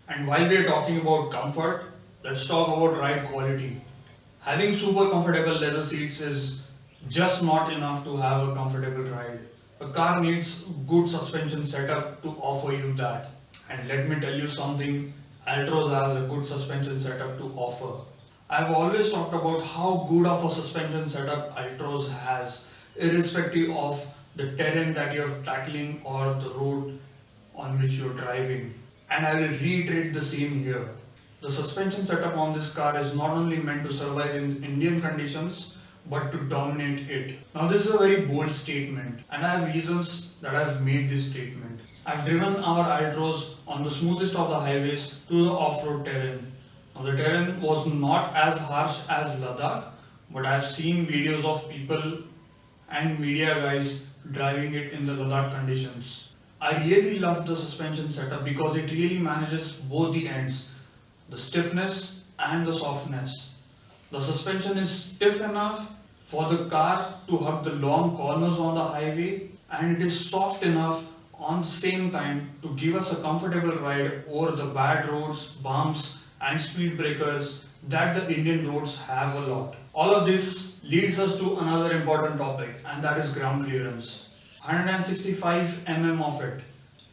And while we are talking about comfort, let's talk about ride quality. Having super comfortable leather seats is just not enough to have a comfortable ride. A car needs good suspension setup to offer you that. And let me tell you something, Altroz has a good suspension setup to offer. I've always talked about how good of a suspension setup Altroz has, irrespective of the terrain that you're tackling or the road on which you're driving. And I will reiterate the same here. The suspension setup on this car is not only meant to survive in Indian conditions but to dominate it. Now, this is a very bold statement, and I have reasons that I've made this statement. I've driven our Altroz on the smoothest of the highways to the off-road terrain. Now, the terrain was not as harsh as Ladakh, but I've seen videos of people and media guys driving it in the Ladakh conditions. I really love the suspension setup because it really manages both the ends, the stiffness and the softness. The suspension is stiff enough for the car to hug the long corners on the highway, and it is soft enough on the same time to give us a comfortable ride over the bad roads, bumps and speed breakers that the Indian roads have a lot. All of this leads us to another important topic, and that is ground clearance. 165 mm of it.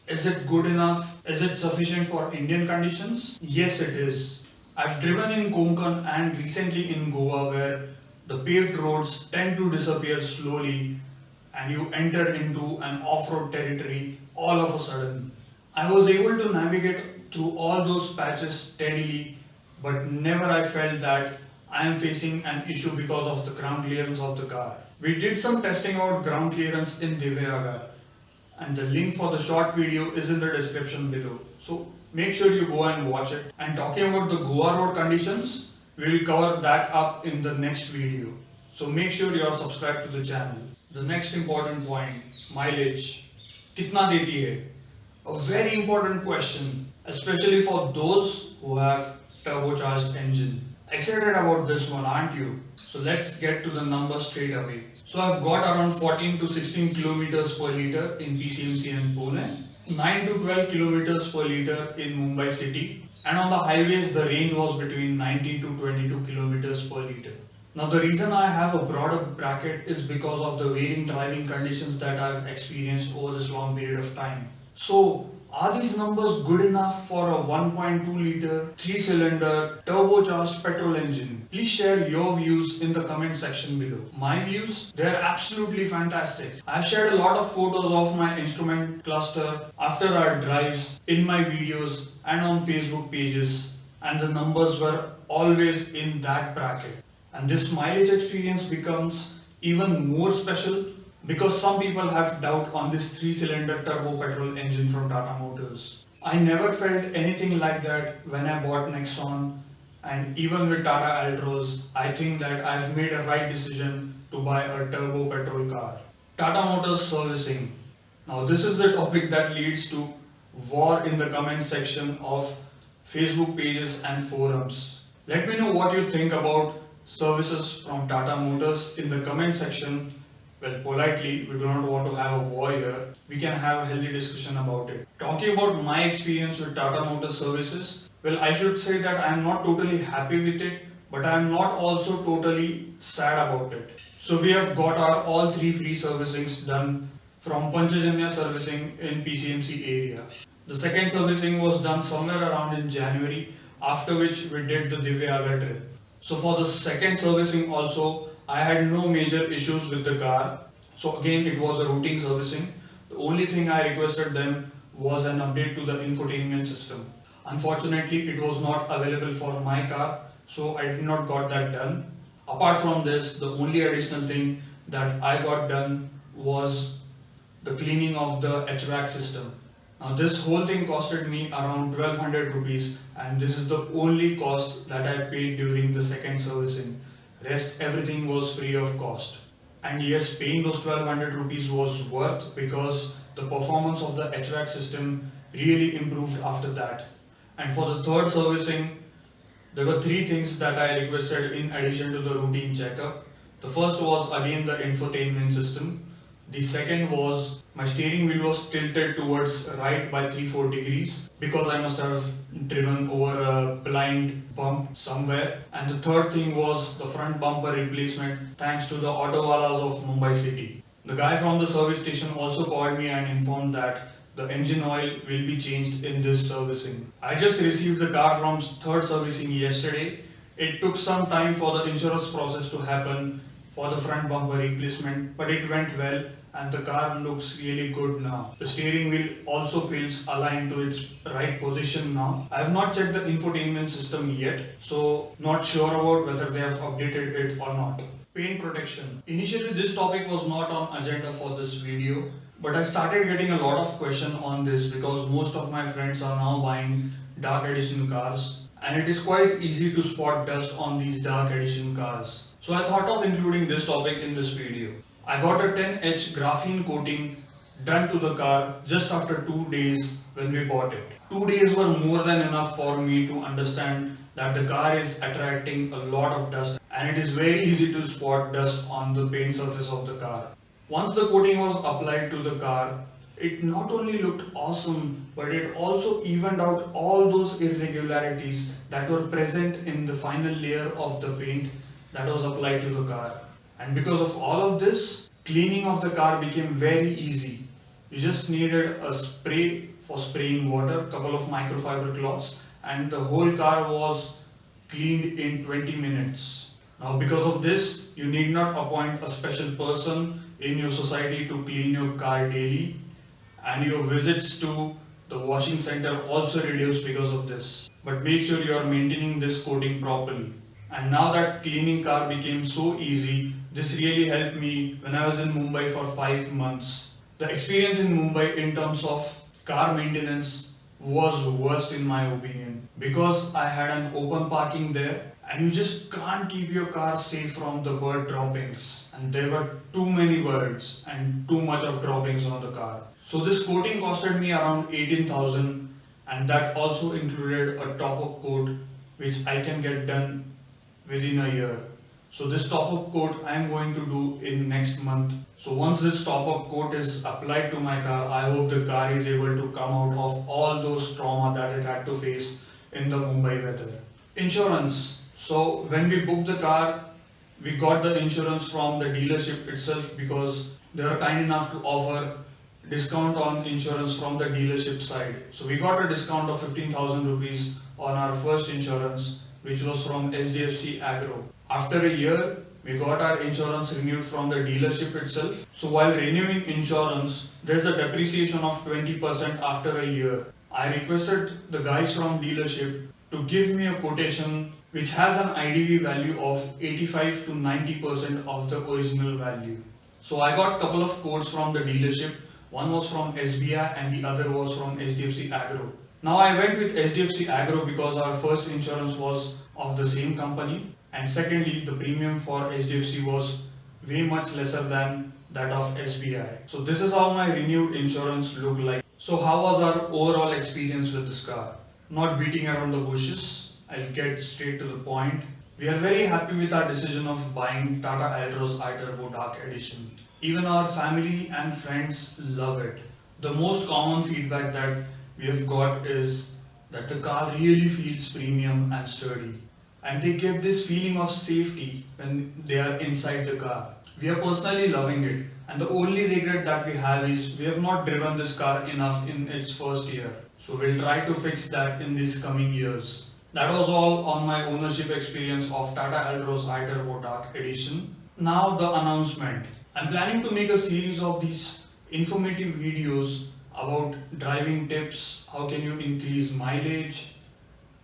Is it good enough? Is it sufficient for Indian conditions? Yes, it is. I've driven in Konkan and recently in Goa where the paved roads tend to disappear slowly and you enter into an off-road territory all of a sudden. I was able to navigate through all those patches steadily, but never I felt that I am facing an issue because of the ground clearance of the car. We did some testing out ground clearance in Divyagar, and the link for the short video is in the description below. So make sure you go and watch it. And talking about the Goa road conditions, we will cover that up in the next video. So make sure you are subscribed to the channel. The next important point, mileage. Kitna deti hai? A very important question, especially for those who have turbocharged engine. Excited about this one, aren't you? So let's get to the numbers straight away. So I've got around 14 to 16 kilometers per liter in PCMC and Pune, 9 to 12 kilometers per liter in Mumbai city, and on the highways the range was between 19 to 22 kilometers per liter. Now the reason I have a broader bracket is because of the varying driving conditions that I've experienced over this long period of time. So are these numbers good enough for a 1.2 liter 3-cylinder turbocharged petrol engine? Please share your views in the comment section below. My views? They are absolutely fantastic. I've shared a lot of photos of my instrument cluster after our drives in my videos and on Facebook pages, and the numbers were always in that bracket. And this mileage experience becomes even more special because some people have doubt on this 3-cylinder turbo petrol engine from Tata Motors. I never felt anything like that when I bought Nexon, and even with Tata Altroz, I think that I've made a right decision to buy a turbo petrol car. Tata Motors servicing. Now this is the topic that leads to war in the comment section of Facebook pages and forums. Let me know what you think about services from Tata Motors in the comment section. Well, politely, we do not want to have a war here. We can have a healthy discussion about it. Talking about my experience with Tata Motors services, well, I should say that I am not totally happy with it, but I am not also totally sad about it. So we have got our all 3 free servicings done from Panchajanya servicing in PCMC area. The second servicing was done somewhere around in January, after which we did the Divyagar trip. So for the second servicing also, I had no major issues with the car. So again, it was a routine servicing. The only thing I requested them was an update to the infotainment system. Unfortunately, it was not available for my car, so I did not got that done. Apart from this, the only additional thing that I got done was the cleaning of the HVAC system. Now this whole thing costed me around 1200 rupees, and this is the only cost that I paid during the second servicing. Rest everything was free of cost. And yes, paying those 1200 rupees was worth because the performance of the HVAC system really improved after that. And for the third servicing, there were 3 things that I requested in addition to the routine checkup. The first was again the infotainment system. The second was My steering wheel was tilted towards right by 3-4 degrees because I must have driven over a blind bump somewhere. And the third thing was the front bumper replacement thanks to the Autowalas of Mumbai city. The guy from the service station also called me and informed that the engine oil will be changed in this servicing. I just received the car from third servicing yesterday. It took some time for the insurance process to happen for the front bumper replacement, but it went well and the car looks really good now. The steering wheel also feels aligned to its right position now. I have not checked the infotainment system yet, so not sure about whether they have updated it or not. Paint protection. Initially this topic was not on agenda for this video, but I started getting a lot of questions on this because most of my friends are now buying dark edition cars and it is quite easy to spot dust on these dark edition cars. So I thought of including this topic in this video. I got a 10H graphene coating done to the car just after 2 days when we bought it. 2 days were more than enough for me to understand that the car is attracting a lot of dust and it is very easy to spot dust on the paint surface of the car. Once the coating was applied to the car, it not only looked awesome, but it also evened out all those irregularities that were present in the final layer of the paint that was applied to the car. And because of all of this, cleaning of the car became very easy. You just needed a spray for spraying water, couple of microfiber cloths, and the whole car was cleaned in 20 minutes. Now because of this, you need not appoint a special person in your society to clean your car daily, and your visits to the washing center also reduce because of this. But make sure you are maintaining this coating properly. And now that cleaning car became so easy, this really helped me when I was in Mumbai for 5 months. The experience in Mumbai in terms of car maintenance was worst in my opinion because I had an open parking there and you just can't keep your car safe from the bird droppings, and there were too many birds and too much of droppings on the car. So this coating costed me around 18,000 and that also included a top-up coat which I can get done within a year. So this top-up coat I am going to do in next month. So once this top-up coat is applied to my car, I hope the car is able to come out of all those trauma that it had to face in the Mumbai weather. Insurance. So when we booked the car, we got the insurance from the dealership itself because they were kind enough to offer discount on insurance from the dealership side. So we got a discount of 15,000 rupees on our first insurance, which was from SDFC Agro. After a year, we got our insurance renewed from the dealership itself. So while renewing insurance, there's a depreciation of 20% after a year. I requested the guys from dealership to give me a quotation which has an IDV value of 85 to 90% of the original value. So I got a couple of quotes from the dealership. One was from SBI and the other was from SDFC Agro. Now I went with SDFC Agro because our first insurance was of the same company, and secondly the premium for SDFC was way much lesser than that of SBI. So this is how my renewed insurance looked like. So how was our overall experience with this car? Not beating around the bushes, I'll get straight to the point. We are very happy with our decision of buying Tata Altroz iTurbo Dark Edition. Even our family and friends love it. The most common feedback that we have got is that the car really feels premium and sturdy, and they get this feeling of safety when they are inside the car. We are personally loving it, and the only regret that we have is we have not driven this car enough in its first year. So we'll try to fix that in these coming years. That was all on my ownership experience of Tata Altroz iTurbo Dark Edition. Now the announcement. I'm planning to make a series of these informative videos about driving tips, how can you increase mileage,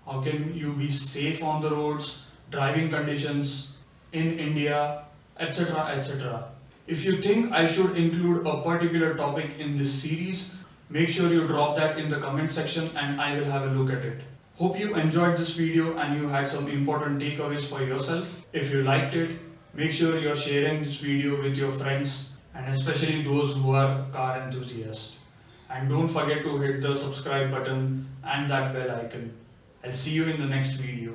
how can you be safe on the roads, driving conditions in India, etc. etc. If you think I should include a particular topic in this series, make sure you drop that in the comment section and I will have a look at it. Hope you enjoyed this video and you had some important takeaways for yourself. If you liked it, make sure you're sharing this video with your friends and especially those who are car enthusiasts. And don't forget to hit the subscribe button and that bell icon. I'll see you in the next video.